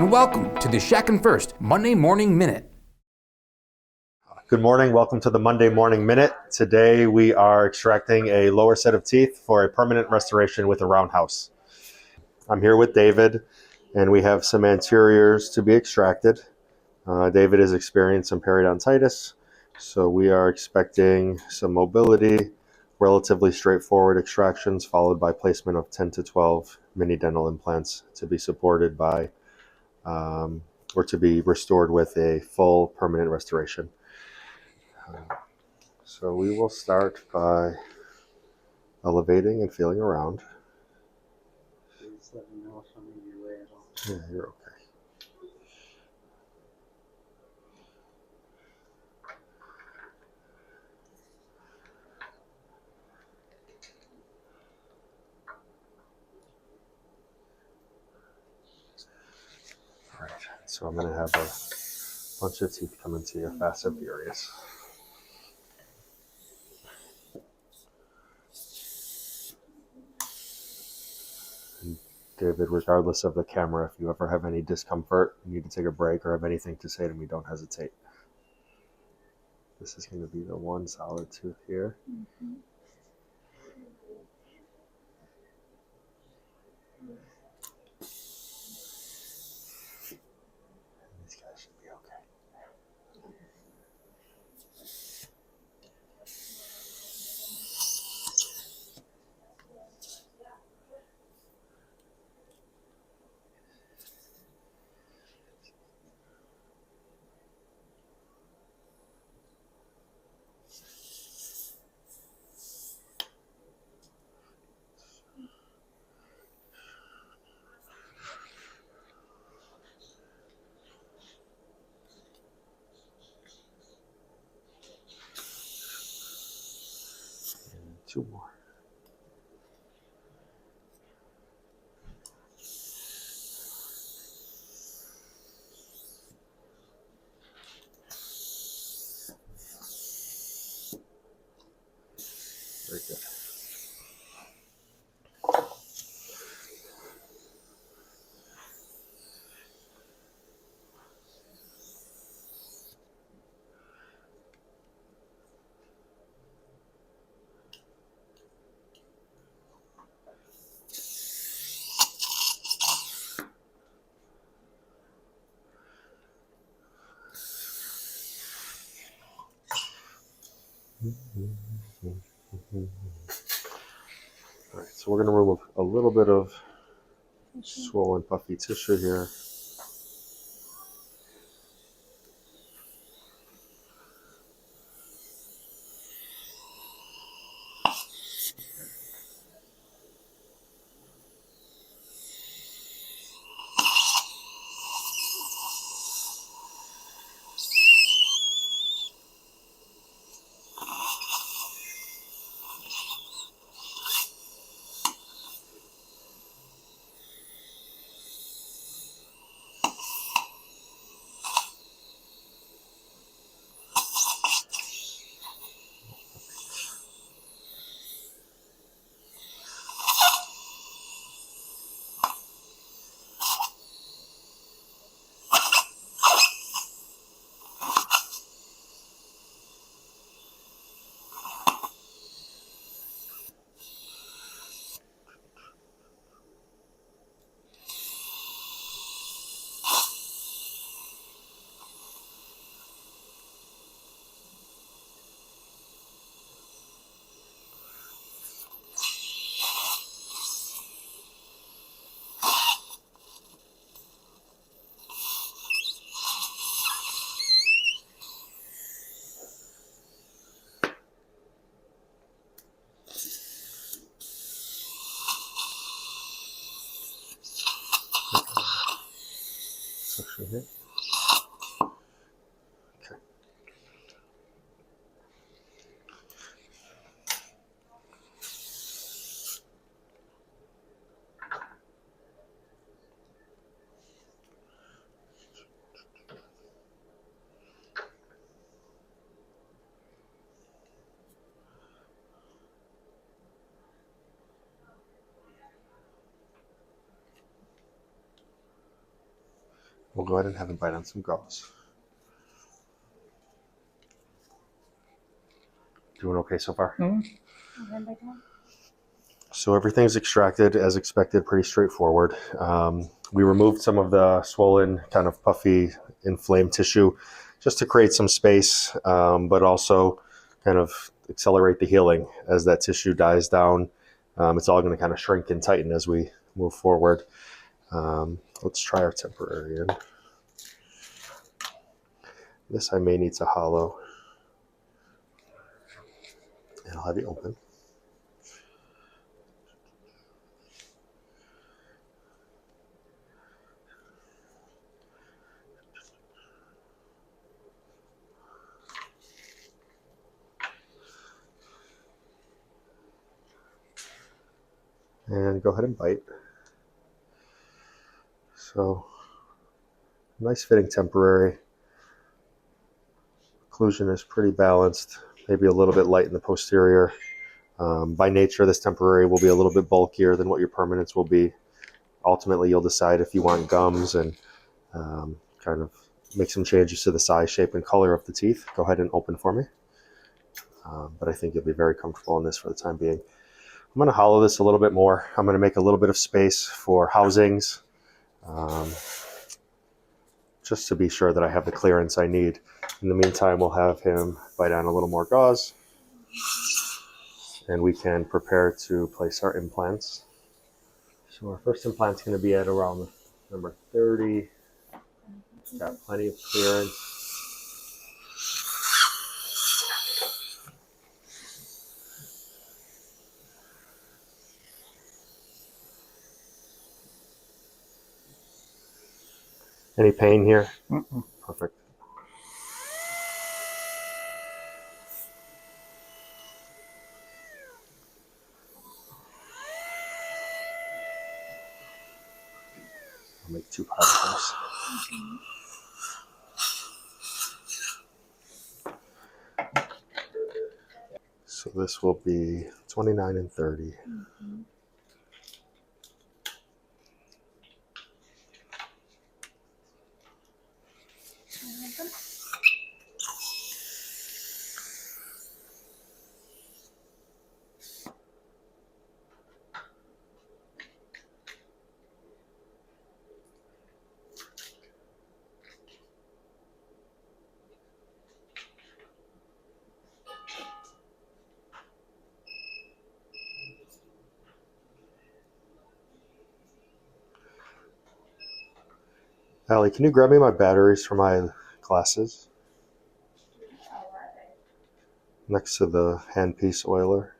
and welcome to the Shatkin First Monday Morning Minute. Good morning. Welcome to the Monday Morning Minute. Today we are extracting a lower set of teeth for a permanent restoration with a roundhouse. I'm here with David, and we have some anteriors to be extracted. David has experienced some periodontitis, so we are expecting some mobility, relatively straightforward extractions, followed by placement of 10 to 12 mini dental implants to be supported by or to be restored with a full permanent restoration. So we will start by elevating and feeling around. Please let me know if I'm in your way at all. Yeah, you're okay. All right, so I'm going to have a bunch of teeth come into you fast and furious. And David, regardless of the camera, if you ever have any discomfort, you need to take a break, or have anything to say to me, don't hesitate. This is going to be the one solid tooth here. Mm-hmm. These guys should be okay. And two more. Very good. All right, so we're going to remove a little bit of swollen, puffy tissue here. Section here. Okay. We'll go ahead and have him bite on some gauze. Doing okay so far? So everything's extracted as expected, pretty straightforward. We removed some of the swollen, kind of puffy, inflamed tissue just to create some space, but also kind of accelerate the healing as that tissue dies down. It's all going to kind of shrink and tighten as we move forward. Let's try our temporary in. This I may need to hollow. And I'll have you open. And go ahead and bite. So, nice fitting temporary. Occlusion is pretty balanced, maybe a little bit light in the posterior. By nature, this temporary will be a little bit bulkier than what your permanents will be. Ultimately, you'll decide if you want gums and kind of make some changes to the size, shape, and color of the teeth. Go ahead and open for me. But I think you'll be very comfortable in this for the time being. I'm going to hollow this a little bit more. I'm going to make a little bit of space for housings, just to be sure that I have the clearance I need. In the meantime, we'll have him bite on a little more gauze, and we can prepare to place our implants. So our first implant's going to be at around number 30. Got plenty of clearance. Any pain here? Perfect. I'll make 2 particles. So this will be 29 and 30. Allie, can you grab me my batteries for my glasses? Next to the handpiece oiler.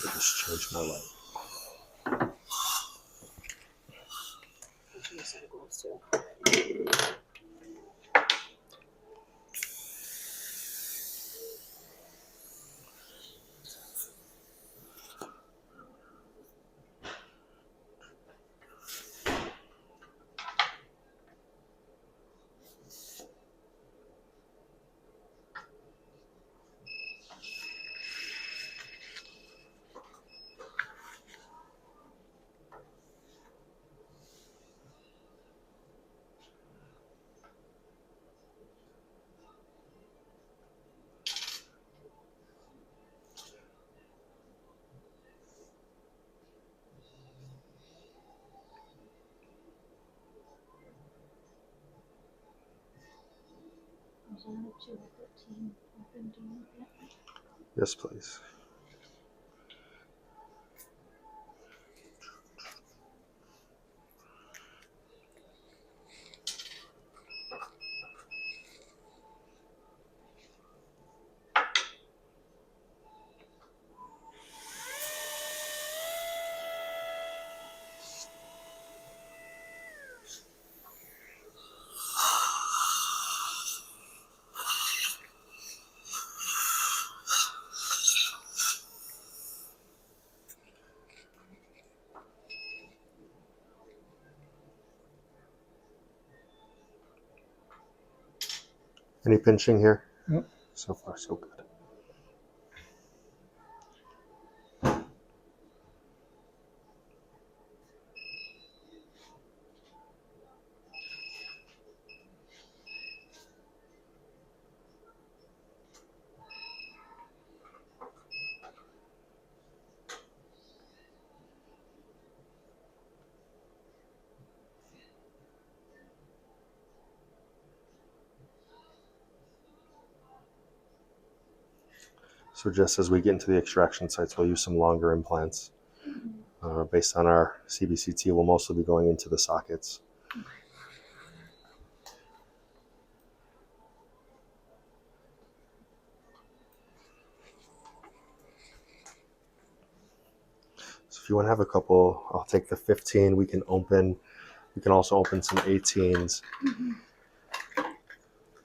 I just changed my light. Yes, please. Any pinching here? Nope. So far, so good. So just as we get into the extraction sites, we'll use some longer implants. Based on our CBCT, we'll mostly be going into the sockets. So if you want to have a couple, I'll take the 15. We can also open some 18s.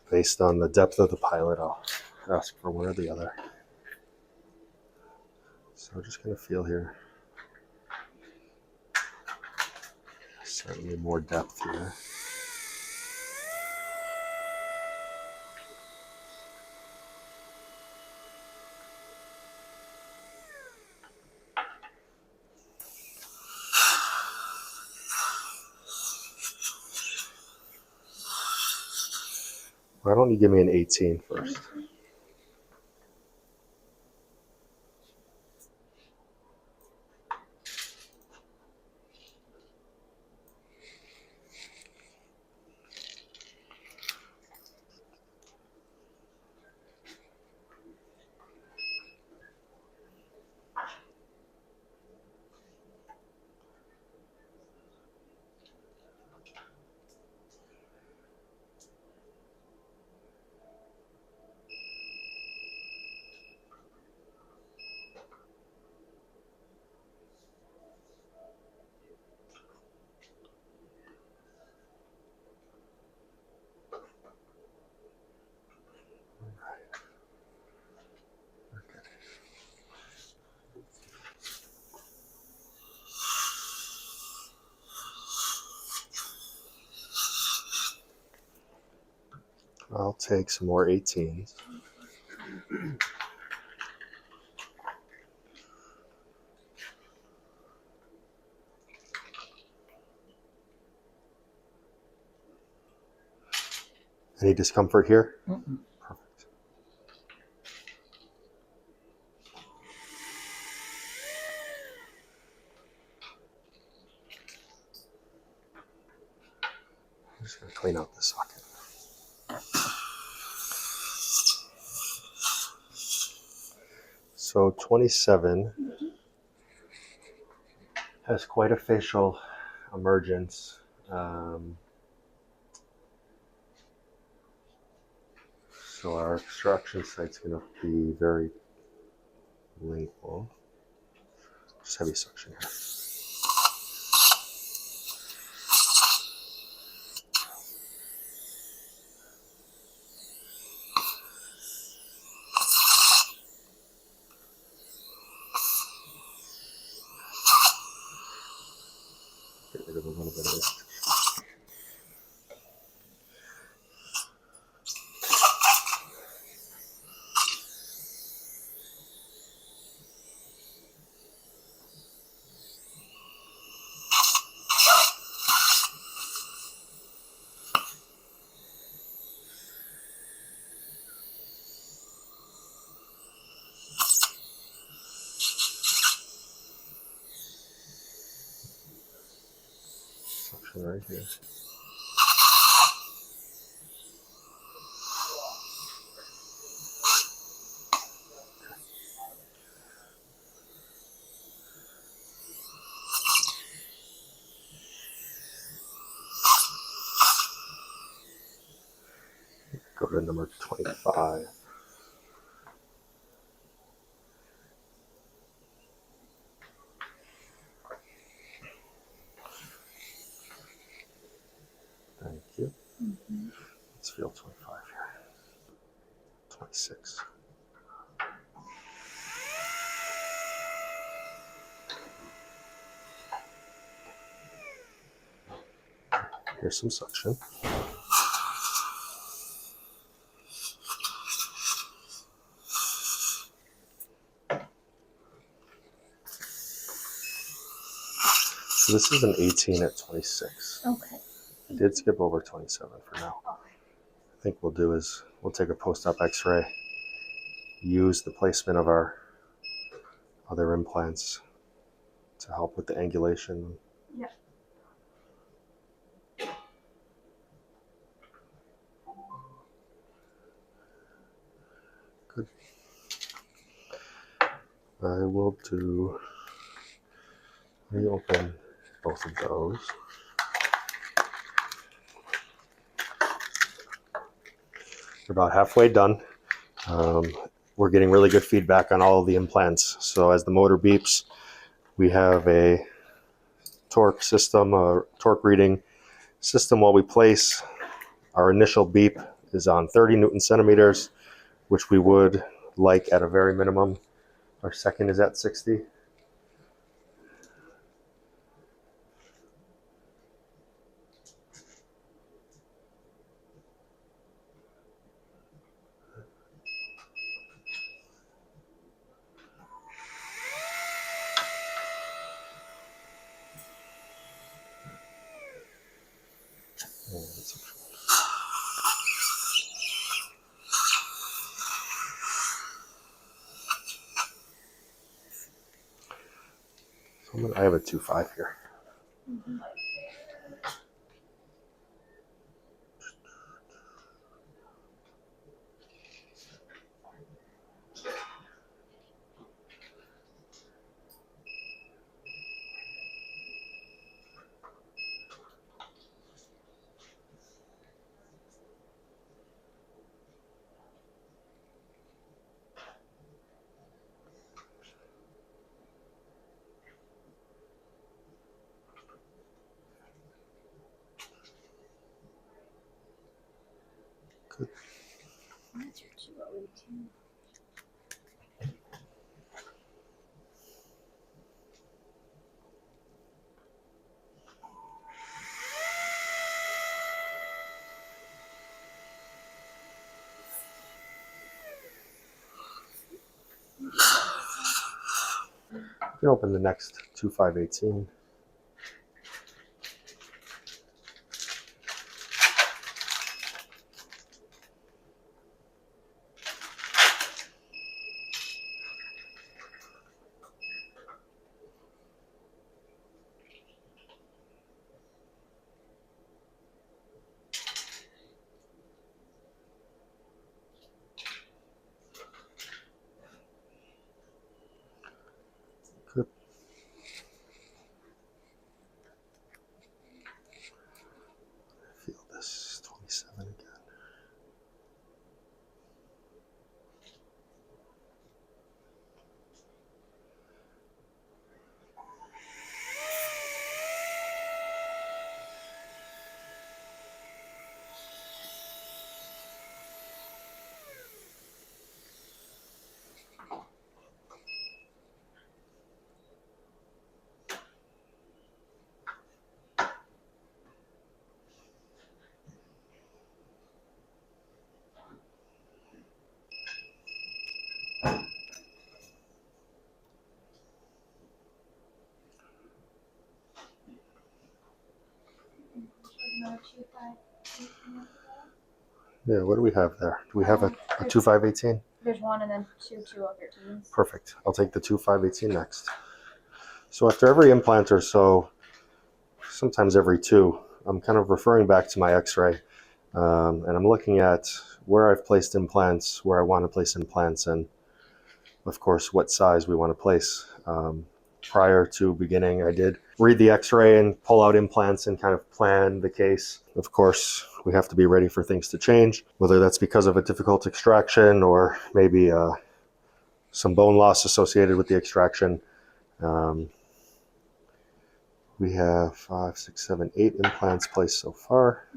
Based on the depth of the pilot, I'll ask for one or the other. So we're just going to feel here. Certainly more depth here. Why don't you give me an 18 first? I'll take some more 18s. Any discomfort here? Mm-mm. Perfect. I'm just going to clean out the socket. So 27 has quite a facial emergence. So our extraction site's going to be very lingual. Just heavy suction here. Get rid of a little bit of it. Suction right here. Go to number 25. Thank you. Let's feel 25 here. 26. Here's some suction. So this is an 18 at 26. Okay. I did skip over 27 for now. I think we'll do is we'll take a post-op x-ray, use the placement of our other implants to help with the angulation. Yeah. Good. I will reopen both of those. We're about halfway done. We're getting really good feedback on all of the implants. So as the motor beeps, we have a torque system, a torque reading system while we place. Our initial beep is on 30 Newton centimeters, which we would like at a very minimum. Our second is at 60. I have a 2.5 here. Mm-hmm. Good. That's your 2018. You can open the next 2.5/18. Good. Feel this 27 again. Yeah, what do we have there? Do we have a 2.5/18? There's one and then two 2.013s. Perfect. I'll take the 2.5/18 next. So after every implant or so, sometimes every two, I'm kind of referring back to my x-ray. And I'm looking at where I've placed implants, where I want to place implants, and of course, what size we want to place. Prior to beginning, I did read the x-ray and pull out implants and kind of plan the case. Of course, we have to be ready for things to change, whether that's because of a difficult extraction or maybe some bone loss associated with the extraction. We have 5, 6, 7, 8 implants placed so far.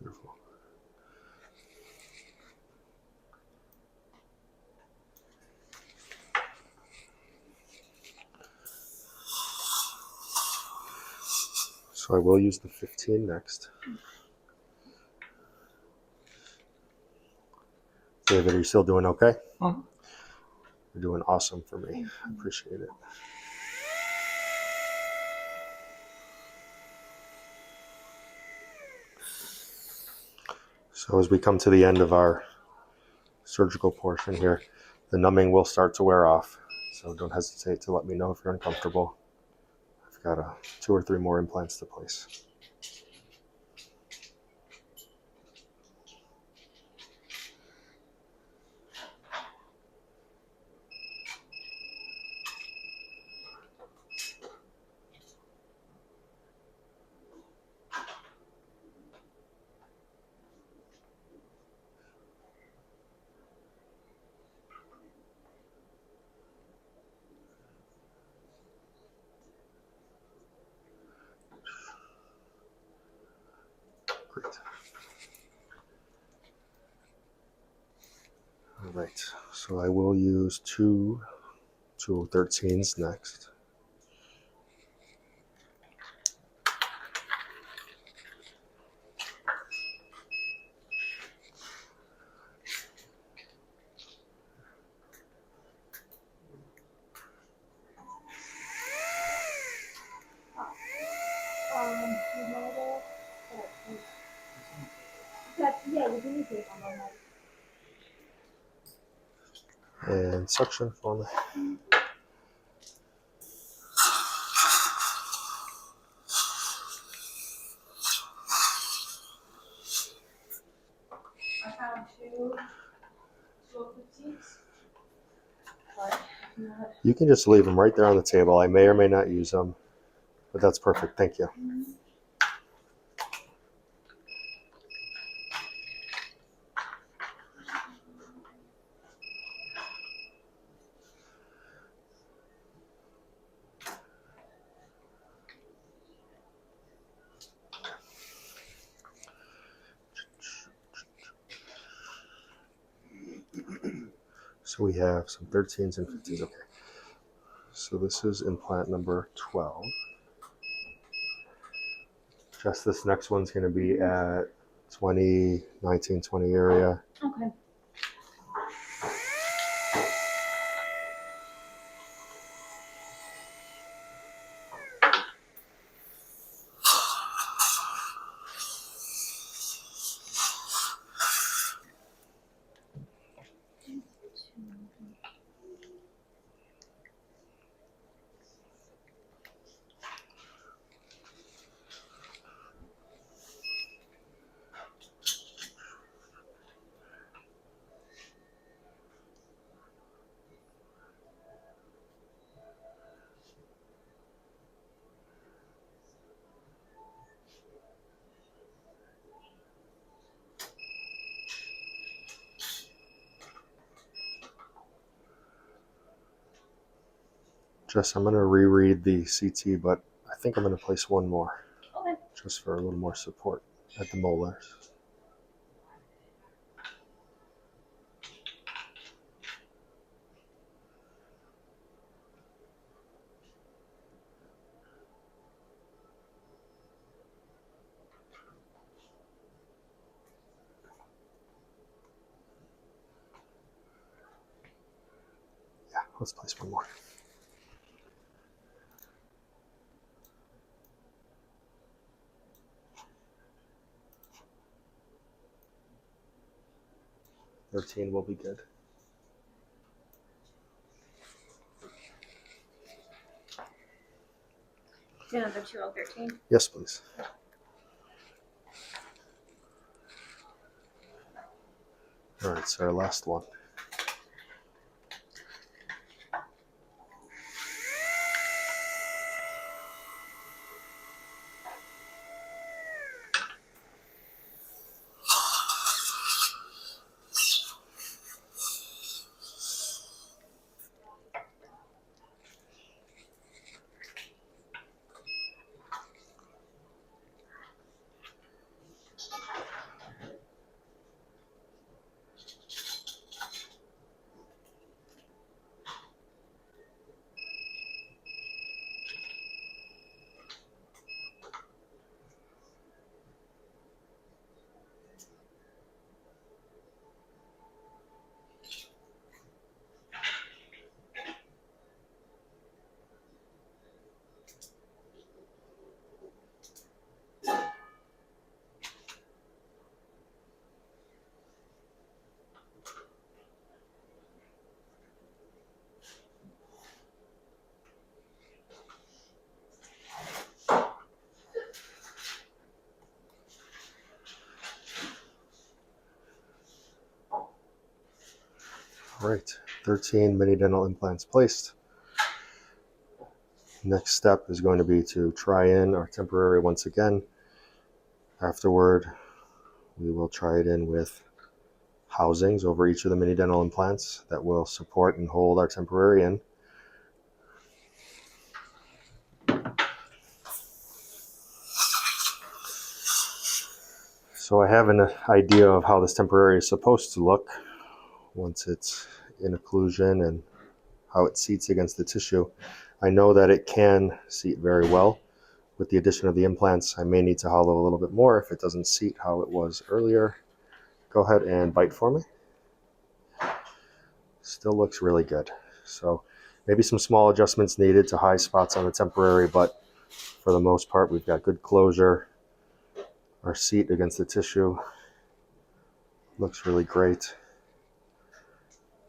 Beautiful. So I will use the 15 next. David, are you still doing okay? Uh-huh. You're doing awesome for me. I appreciate it. So as we come to the end of our surgical portion here, the numbing will start to wear off. So don't hesitate to let me know if you're uncomfortable. I've got 2 or 3 more implants to place. Great. All right, so I will use 2 213s next. You know that, yeah, you can take on that. And suction for me. I found 2 12-15s, but not. You can just leave them right there on the table. I may or may not use them, but that's perfect. Thank you. So we have some 13s and 15s. Okay. So this is implant number 12. Just this next one's going to be at 20, 19, 20 area. Okay. Just I'm going to reread the CT, but I think I'm going to place one more Okay. just for a little more support at the molars. Yeah, let's place one more. $13 will be good. Do another 213. Yes, please. All right, so our last one. Right, 13 mini dental implants placed. Next step is going to be to try in our temporary once again. Afterward, we will try it in with housings over each of the mini dental implants that will support and hold our temporary in. So I have an idea of how this temporary is supposed to look once it's in occlusion and how it seats against the tissue. I know that it can seat very well. With the addition of the implants, I may need to hollow a little bit more if it doesn't seat how it was earlier. Go ahead and bite for me. Still looks really good. So maybe some small adjustments needed to high spots on the temporary, but for the most part, we've got good closure. Our seat against the tissue looks really great.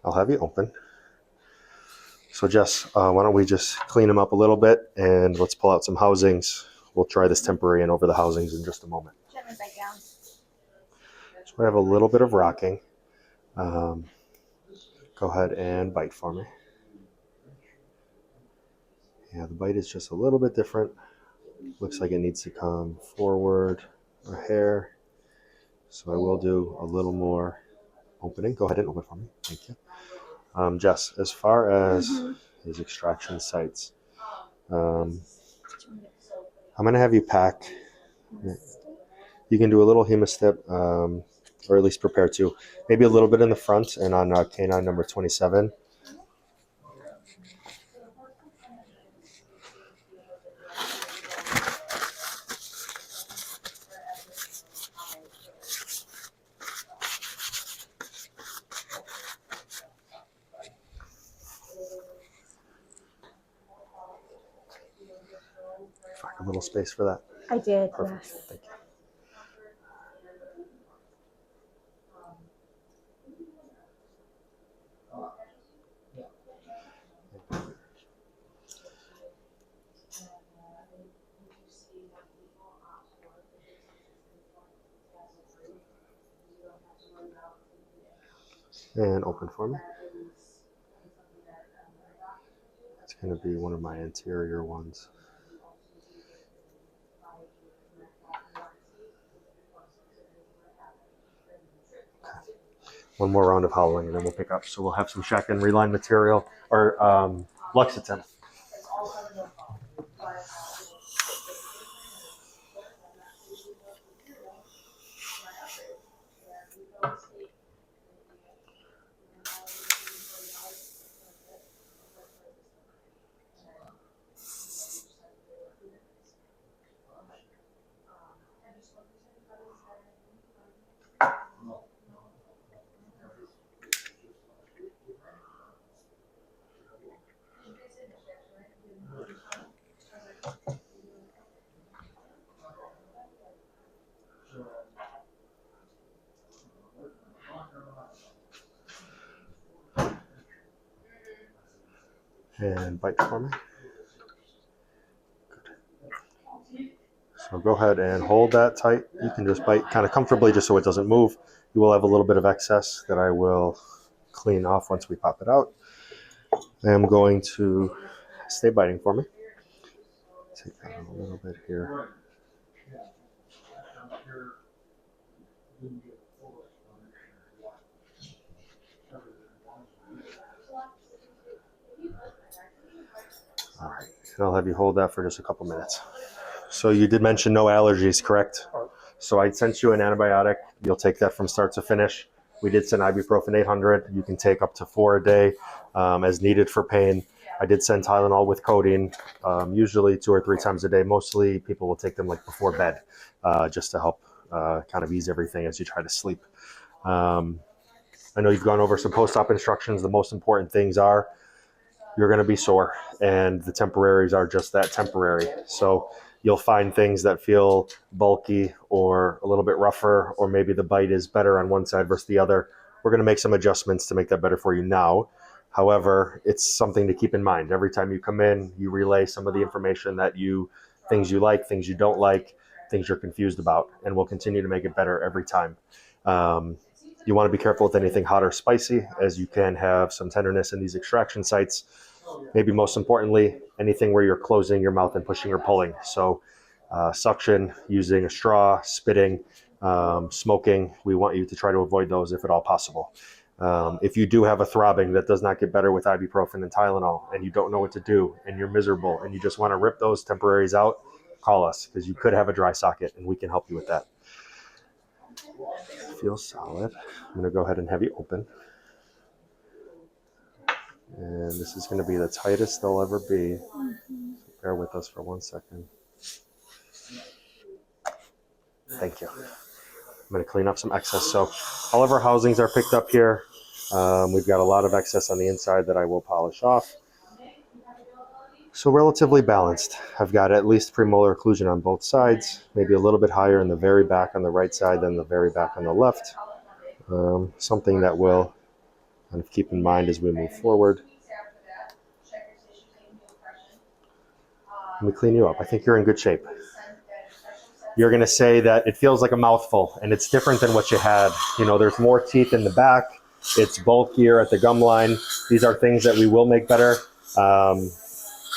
I'll have you open. So Jess, why don't we just clean them up a little bit and let's pull out some housings. We'll try this temporary in over the housings in just a moment. Gently bite down. So I have a little bit of rocking. Go ahead and bite for me. Yeah, the bite is just a little bit different. Looks like it needs to come forward a hair. So I will do a little more opening. Go ahead and open for me. Thank you. Jess, as far as his extraction sites, I'm going to have you pack. You can do a little hemostip, or at least prepare to. Maybe a little bit in the front and on canine number 27. Find a little space for that. I did, Perfect. yes. Thank you. And open for me. It's going to be one of my anterior ones. Okay. One more round of hollowing and then we'll pick up. So we'll have some Shatkin reline material or Lexington. And bite for me. Good. So go ahead and hold that tight. You can just bite kind of comfortably just so it doesn't move. You will have a little bit of excess that I will clean off once we pop it out. I'm going to stay biting for me. Take that a little bit here. All right, and I'll have you hold that for just a couple minutes. So you did mention no allergies, correct? So I sent you an antibiotic. You'll take that from start to finish. We did send ibuprofen 800. You can take up to 4 a day as needed for pain. I did send Tylenol with codeine, usually 2 or 3 times a day. Mostly people will take them like before bed just to help kind of ease everything as you try to sleep. I know you've gone over some post-op instructions. The most important things are you're going to be sore, and the temporaries are just that, temporary. So you'll find things that feel bulky or a little bit rougher, or maybe the bite is better on one side versus the other. We're going to make some adjustments to make that better for you now. However, it's something to keep in mind. Every time you come in, you relay some of the information things you like, things you don't like, things you're confused about, and we'll continue to make it better every time. You want to be careful with anything hot or spicy, as you can have some tenderness in these extraction sites. Maybe most importantly, anything where you're closing your mouth and pushing or pulling. So suction, using a straw, spitting, smoking, we want you to try to avoid those if at all possible. If you do have a throbbing that does not get better with ibuprofen and Tylenol, and you don't know what to do, and you're miserable, and you just want to rip those temporaries out, call us, because you could have a dry socket, and we can help you with that. Feels solid. I'm going to go ahead and have you open. And this is going to be the tightest they'll ever be. So bear with us for 1 second. Thank you. I'm going to clean up some excess. So all of our housings are picked up here. We've got a lot of excess on the inside that I will polish off. So relatively balanced. I've got at least premolar occlusion on both sides, maybe a little bit higher in the very back on the right side than the very back on the left. Something that will kind of keep in mind as we move forward. Let me clean you up. I think you're in good shape. You're going to say that it feels like a mouthful, and it's different than what you had. You know, there's more teeth in the back. It's bulkier at the gum line. These are things that we will make better.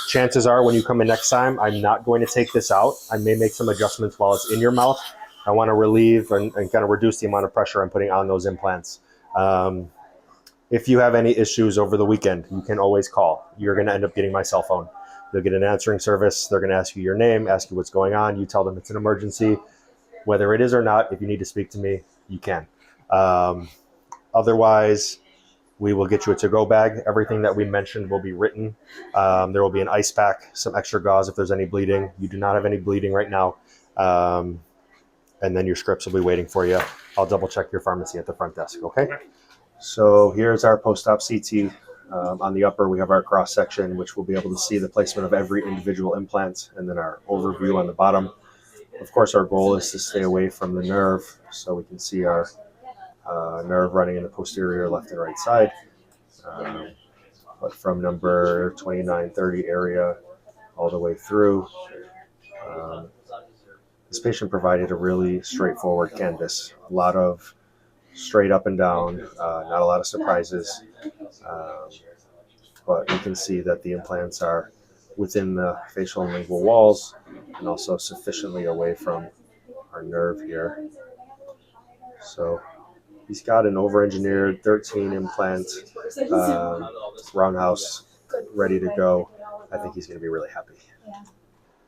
Chances are when you come in next time, I'm not going to take this out. I may make some adjustments while it's in your mouth. I want to relieve and kind of reduce the amount of pressure I'm putting on those implants. If you have any issues over the weekend, you can always call. You're going to end up getting my cell phone. You'll get an answering service. They're going to ask you your name, ask you what's going on. You tell them it's an emergency. Whether it is or not, if you need to speak to me, you can. Otherwise, we will get you a to-go bag. Everything that we mentioned will be written. There will be an ice pack, some extra gauze if there's any bleeding. You do not have any bleeding right now. And then your scripts will be waiting for you. I'll double check your pharmacy at the front desk, okay? So here's our post-op CT. On the upper, we have our cross-section, which we'll be able to see the placement of every individual implant, and then our overview on the bottom. Of course, our goal is to stay away from the nerve, so we can see our nerve running in the posterior left and right side. But from number 2930 area all the way through, this patient provided a really straightforward canvas. A lot of straight up and down, not a lot of surprises. But you can see that the implants are within the facial and lingual walls and also sufficiently away from our nerve here. So he's got an over-engineered 13 implant roundhouse ready to go. I think he's going to be really happy.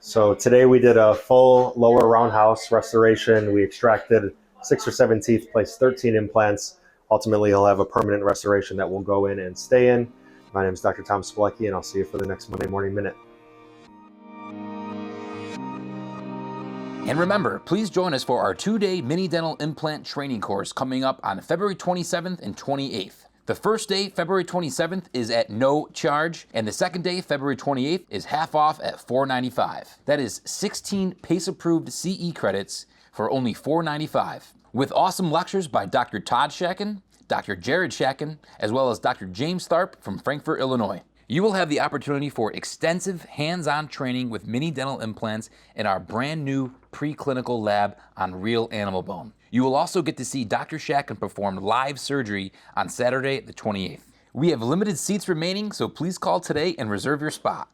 So today we did a full lower roundhouse restoration. We extracted 6 or 7 teeth, placed 13 implants. Ultimately, he'll have a permanent restoration that will go in and stay in. My name is Dr. Tom Spulecki, and I'll see you for the next Monday Morning Minute. And remember, please join us for our 2-day mini dental implant training course coming up on February 27th and 28th. The first day, February 27th, is at no charge, and the second day, February 28th, is half off at $4.95. That is 16 PACE-approved CE credits for only $4.95. With awesome lectures by Dr. Todd Shatkin, Dr. Jared Shatkin, as well as Dr. James Tharp from Frankfort, Illinois. You will have the opportunity for extensive hands-on training with mini dental implants in our brand new preclinical lab on real animal bone. You will also get to see Dr. Shatkin perform live surgery on Saturday the 28th. We have limited seats remaining, so please call today and reserve your spot.